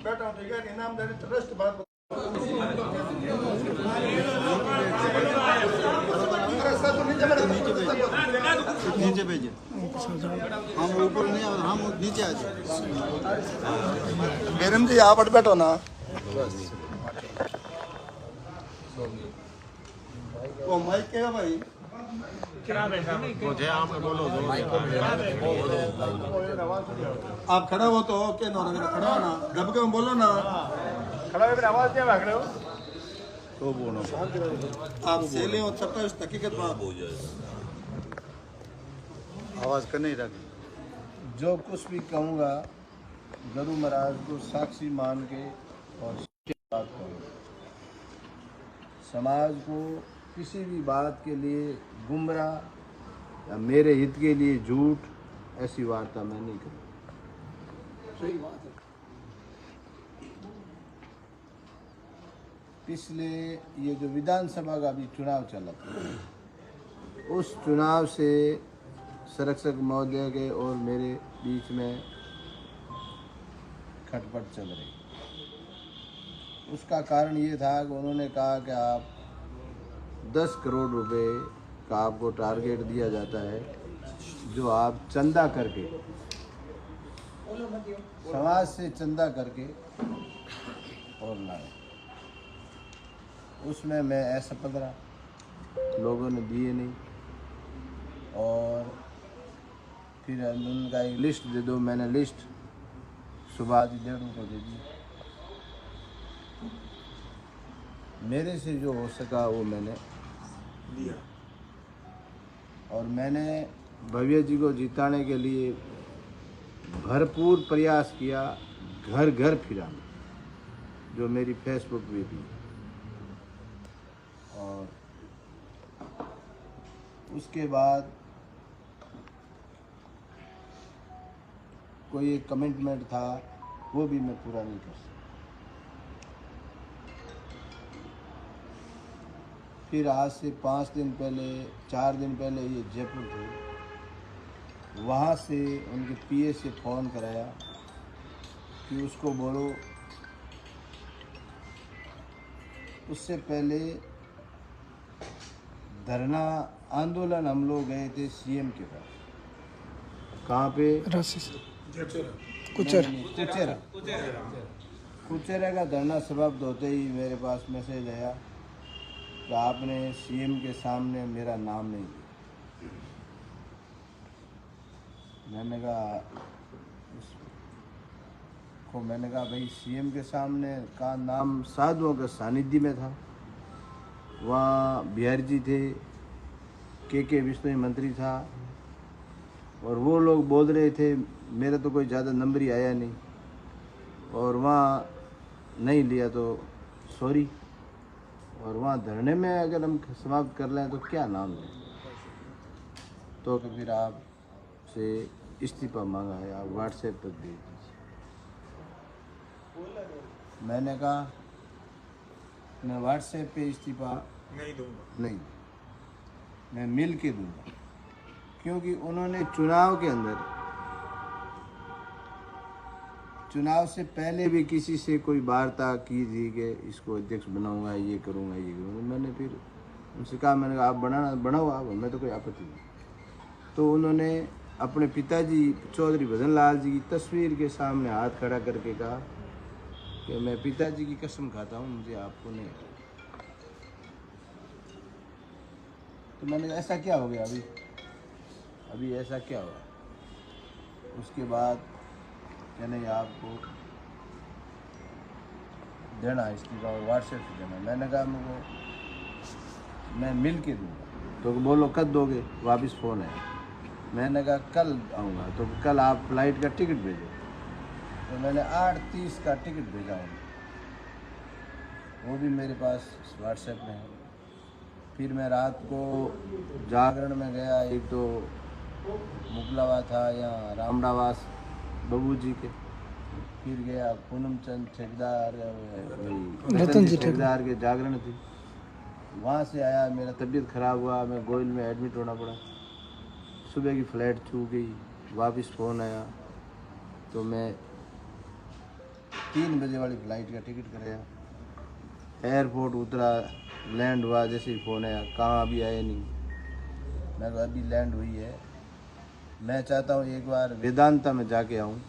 बैठा ठीक है इनामदारी ट्रस्ट बात नीचे भेजिए हम ऊपर नहीं हम नीचे आ जाए बेरम जी आप अट बैठो ना वो माइक क्या भाई मुझे आप बोलो आप खड़ा हो तो क्या ना खड़ा हो ना दब के बोलो ना खड़ा हो आवाज क्या भाग रहे हो तो बोलो आप सेले हो तब तक हकीकत बात हो जाए आवाज कर नहीं रखी जो कुछ भी कहूँगा गुरु महाराज को साक्षी मान के और बात करूँगा। समाज को किसी भी बात के लिए गुमराह या मेरे हित के लिए झूठ ऐसी वार्ता मैं नहीं करूँगा। सही बात है पिछले ये जो विधानसभा का भी चुनाव चला था उस चुनाव से संरक्षक महोदय के और मेरे बीच में खटपट चल रही। उसका कारण ये था कि उन्होंने कहा कि आप 10 करोड़ रुपए का आपको टारगेट दिया जाता है जो आप चंदा करके समाज से चंदा करके और लाए। उसमें मैं असफल रहा, लोगों ने दिए नहीं और फिर उनका एक लिस्ट दे दो, मैंने लिस्ट सुबह डेढ़ों को दे दी। मेरे से जो हो सका वो मैंने दिया और मैंने भव्य जी को जिताने के लिए भरपूर प्रयास किया, घर घर फिरा जो मेरी फेसबुक पे भी। और उसके बाद कोई एक कमिटमेंट था वो भी मैं पूरा नहीं कर सका। फिर आज से 5 दिन पहले 4 दिन पहले ये जयपुर थे, वहाँ से उनके पीए से फ़ोन कराया कि उसको बोलो। उससे पहले धरना आंदोलन हम लोग गए थे सीएम के पास। कहाँ पे? कुचेरा का धरना समाप्त होते ही मेरे पास मैसेज आया कि आपने सीएम के सामने मेरा नाम नहीं दिया। मैंने कहा भाई सीएम के सामने का नाम साधुओं के सानिध्य में था। वहाँ बिहारी जी थे, के विष्णु मंत्री था और वो लोग बोल रहे थे मेरा तो कोई ज़्यादा नंबर ही आया नहीं और वहाँ नहीं लिया तो सॉरी। और वहाँ धरने में अगर हम समाप्त कर लें तो क्या नाम लें। तो फिर आपसे इस्तीफा मांगा है, आप व्हाट्सएप पर भेज दीजिए। मैंने कहा मैं व्हाट्सएप पे इस्तीफा नहीं दूंगा, नहीं मैं मिल के दूंगा। क्योंकि उन्होंने चुनाव के अंदर, चुनाव से पहले भी किसी से कोई वार्ता की थी कि इसको अध्यक्ष बनाऊंगा, ये करूंगा, ये करूंगा। मैंने फिर उनसे कहा, मैंने कहा आप बनाओ आप, मैं तो कोई आपत्ति नहीं। तो उन्होंने अपने पिताजी चौधरी भजन लाल जी की तस्वीर के सामने हाथ खड़ा करके कहा कि मैं पिताजी की कसम खाता हूँ मुझे आपको नहीं। तो मैंने कहा ऐसा क्या हो गया अभी ऐसा क्या हुआ। उसके बाद क्या नहीं आपको देना इस्तीफा और व्हाट्सएप से देना। मैंने कहा मैं मिल के दूँगा। तो बोलो कब दोगे, वापस फ़ोन है। मैंने कहा कल आऊँगा। तो कल आप फ्लाइट का टिकट भेजो। तो मैंने 8:30 का टिकट भेजा हूँ, वो भी मेरे पास व्हाट्सएप में है। फिर मैं रात को जागरण में गया, एक तो मुगलावा था या रामडावास बबू जी के, फिर गया पूनम चंद ठेकेदार, रतन जी ठेकेदार के जागरण थी। वहाँ से आया, मेरा तबीयत ख़राब हुआ, मैं गोयल में एडमिट होना पड़ा। सुबह की फ़्लाइट छूट गई, वापस फ़ोन आया तो मैं 3 बजे वाली फ़्लाइट का टिकट कराया। एयरपोर्ट उतरा, लैंड हुआ, जैसे ही फ़ोन आया, कहाँ अभी आए नहीं। मैं तो अभी लैंड हुई है। मैं चाहता हूँ एक बार वेदांता में जाके आऊँ,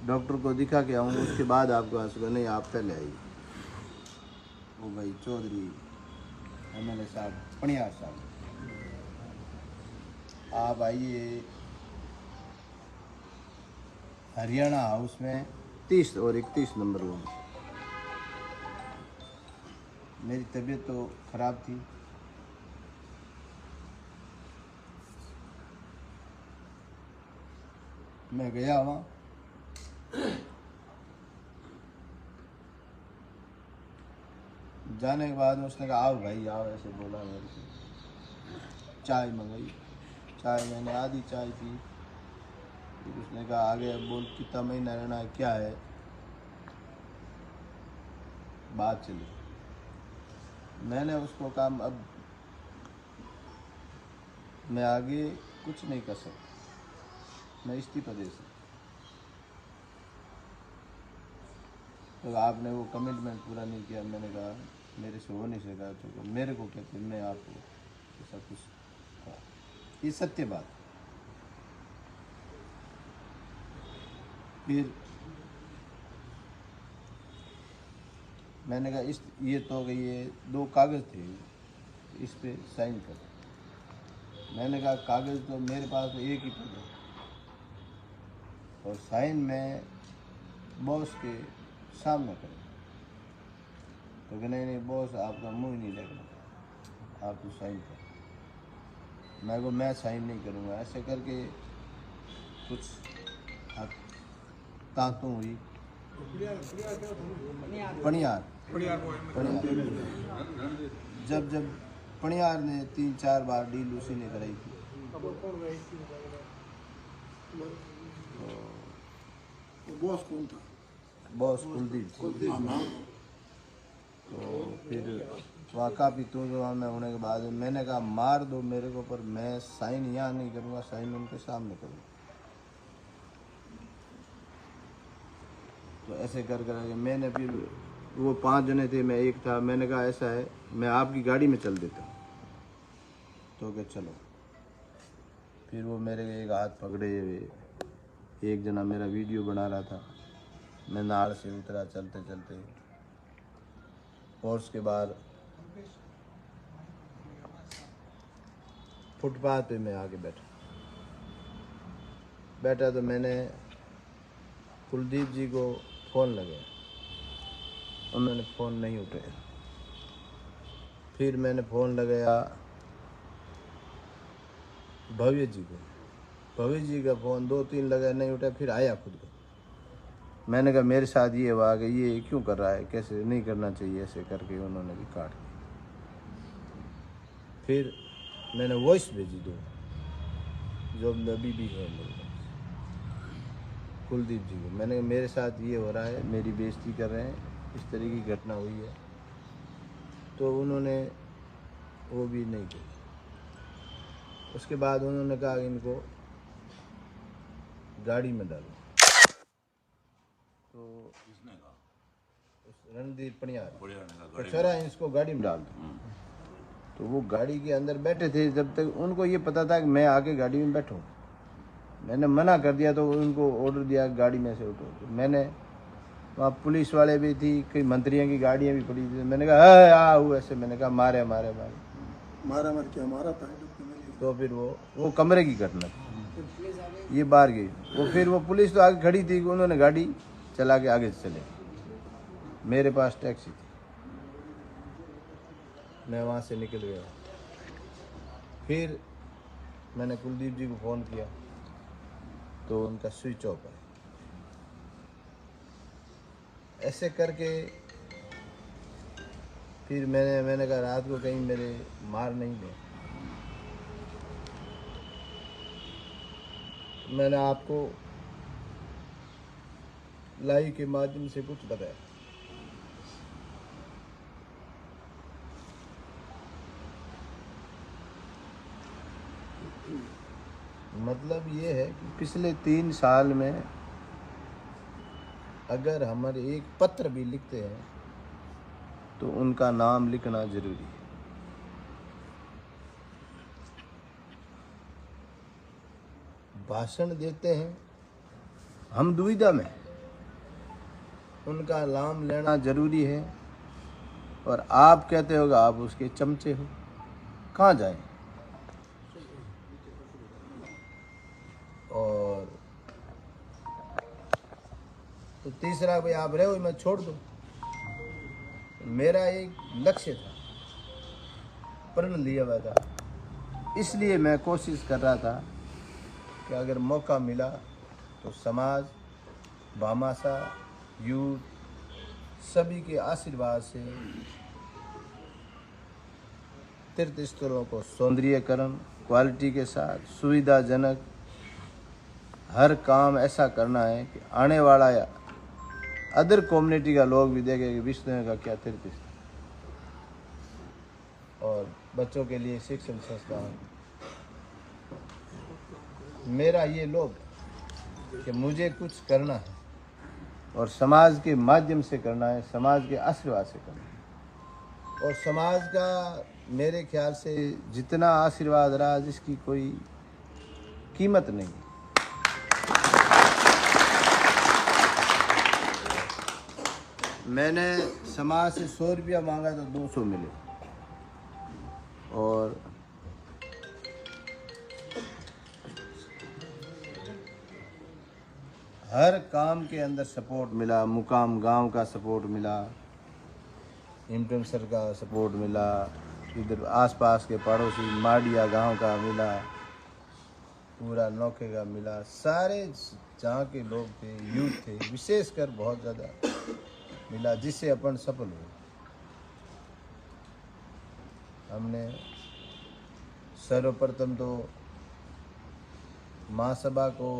डॉक्टर को दिखा के आऊँ, उसके बाद आपको आ सका। नहीं, आप पहले आइए। वो भाई चौधरी MLA साहब, पनियार साहब, आप आइए हरियाणा हाउस में 30 और 31 नंबर रूम। मेरी तबीयत तो ख़राब थी, मैं गया वहाँ। जाने के बाद उसने कहा आओ भाई आओ, ऐसे बोला मेरे से। चाय मंगाई, चाय मैंने आधी चाय पी। फिर उसने कहा आगे अब बोल कितना महीना रहना है, क्या है, बात चली। मैंने उसको कहा अब मैं आगे कुछ नहीं कर सकता, मैं इस्तीफा दे सकता। तो आपने वो कमिटमेंट पूरा नहीं किया। मैंने कहा मेरे से हो नहीं सका, तो मेरे को कहते मैं आपको ऐसा कुछ कहा। ये सत्य बात। फिर मैंने कहा इस ये तो गई ये 2 कागज़ थे, इस पे साइन कर। मैंने कहा कागज़ तो मेरे पास तो एक ही पेन है और साइन मैं बॉस के सामने करूँ। तो कि नहीं बॉस आपका मुंह ही नहीं लगना, आप तो साइन कर। मैं साइन नहीं करूँगा। ऐसे करके कुछ तांतों हुई। पनियार जब पनियार ने 3-4 बार डील उसी ने कराई थी। बॉस कौन था? बॉस कुलदीप। तो फिर वाक़ा भी तू जो में होने के बाद मैंने कहा मार दो मेरे को, पर मैं साइन यहाँ नहीं करूँगा, साइन उनके सामने करूँगा। तो ऐसे कर मैंने फिर वो 5 जने थे, मैं एक था। मैंने कहा ऐसा है मैं आपकी गाड़ी में चल देता हूँ, तो क्या चलो। फिर वो मेरे एक हाथ पकड़े हुए, एक जना मेरा वीडियो बना रहा था। मैं नाड़ से उतरा चलते चलते, और उसके बाद फुटपाथ पे मैं आके बैठा तो मैंने कुलदीप जी को फ़ोन लगाया, उन्होंने फ़ोन नहीं उठाया। फिर मैंने फ़ोन लगाया भव्य जी को, भव्य जी का फ़ोन 2-3 लगा, नहीं उठा। फिर आया खुद को। मैंने कहा मेरे साथ ये हुआ कि ये क्यों कर रहा है, कैसे नहीं करना चाहिए, ऐसे करके उन्होंने भी काट दिया। फिर मैंने वॉइस भेजी 2 जो अभी भी है मेरे पास, कुलदीप जी को। मैंने कहा मेरे साथ ये हो रहा है, मेरी बेइज्जती कर रहे हैं, इस तरह की घटना हुई है। तो उन्होंने वो भी नहीं किया। उसके बाद उन्होंने कहा इनको गाड़ी में डालो। तो रणदीप पनियार छोरा इसको गाड़ी में डाल दो। तो वो गाड़ी के अंदर बैठे थे, जब तक उनको ये पता था कि मैं आके गाड़ी में बैठूं। मैंने मना कर दिया तो उनको ऑर्डर दिया गाड़ी में से उठो। मैंने वहाँ पुलिस वाले भी थी, कई मंत्रियों की गाड़ियाँ भी पड़ी थी। मैंने कहा आओ ऐसे, मैंने कहा मारे मार क्या मारा था? तो फिर वो कमरे की घटना थी, ये बाहर गई। फिर वो पुलिस तो आगे खड़ी थी, उन्होंने गाड़ी चला के आगे चले। मेरे पास टैक्सी थी, मैं वहाँ से निकल गया। फिर मैंने कुलदीप जी को फ़ोन किया तो उनका स्विच ऑफ है। ऐसे करके फिर मैंने कहा रात को कहीं मेरे मार नहीं दे। मैंने आपको लाइव के माध्यम से कुछ बताया। मतलब ये है कि पिछले 3 साल में अगर हमारे एक पत्र भी लिखते हैं तो उनका नाम लिखना जरूरी है। भाषण देते हैं हम दुविधा में, उनका नाम लेना जरूरी है। और आप कहते होगा आप उसके चमचे हो, कहाँ जाएं? और तो तीसरा भाई आप रहे हो मैं छोड़ दूं। मेरा एक लक्ष्य था, प्रण लिया हुआ था, इसलिए मैं कोशिश कर रहा था कि अगर मौका मिला तो समाज, भामाशा, यूथ सभी के आशीर्वाद से तीर्थ स्थलों को सौंदर्यीकरण, क्वालिटी के साथ सुविधाजनक हर काम ऐसा करना है कि आने वाला या अदर कम्युनिटी का लोग भी देखे कि विष्णु का क्या तीर्थ स्थल। और बच्चों के लिए शिक्षण संस्थान। मेरा ये लोभ कि मुझे कुछ करना है और समाज के माध्यम से करना है, समाज के आशीर्वाद से करना है। और समाज का मेरे ख्याल से जितना आशीर्वाद रहा जिसकी कोई कीमत नहीं। मैंने समाज से 100 रुपया मांगा तो 200 मिले। और हर काम के अंदर सपोर्ट मिला। मुकाम गांव का सपोर्ट मिला, हिमटन सर का सपोर्ट मिला, इधर आसपास के पड़ोसी माडिया गांव का मिला, पूरा नौके का मिला। सारे जहाँ के लोग थे, यूथ थे, विशेषकर बहुत ज़्यादा मिला, जिससे अपन सफल हुए। हमने सर्वप्रथम तो महासभा को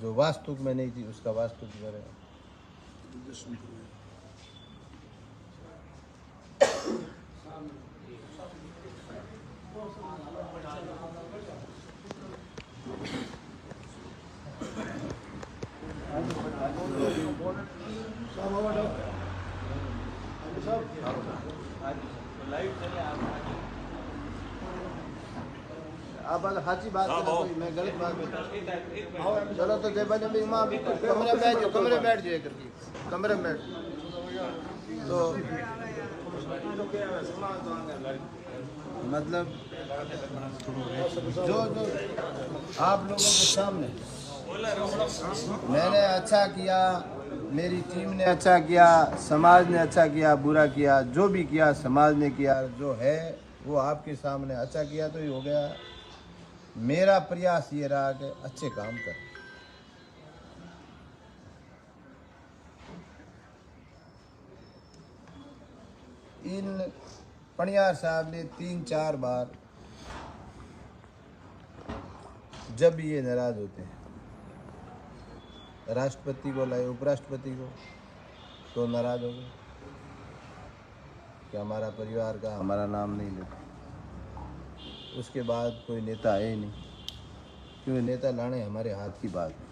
जो वास्तुक में नहीं थी उसका वास्तुक करें। आप हाची बात करें, कोई मैं गलत बात बता। चलो तो देवा ने भी माँ कमरे में बैठ जाओ, कमरे बैठ जाए करके, कमरे में बैठ। तो मतलब जो आप लोगों के सामने मैंने अच्छा किया, मेरी टीम ने अच्छा किया, समाज ने अच्छा किया, बुरा किया, जो भी किया समाज ने किया, जो है वो आपके सामने अच्छा किया तो ही हो गया। मेरा प्रयास ये रहा कि अच्छे काम कर। इन पनियार साहब ने 3-4 बार जब भी ये नाराज होते हैं, राष्ट्रपति को लाए, उपराष्ट्रपति को, तो नाराज हो गए कि हमारा परिवार का हमारा नाम नहीं लेता। उसके बाद कोई नेता है ही नहीं, क्योंकि नेता लाने हमारे हाथ की बात है।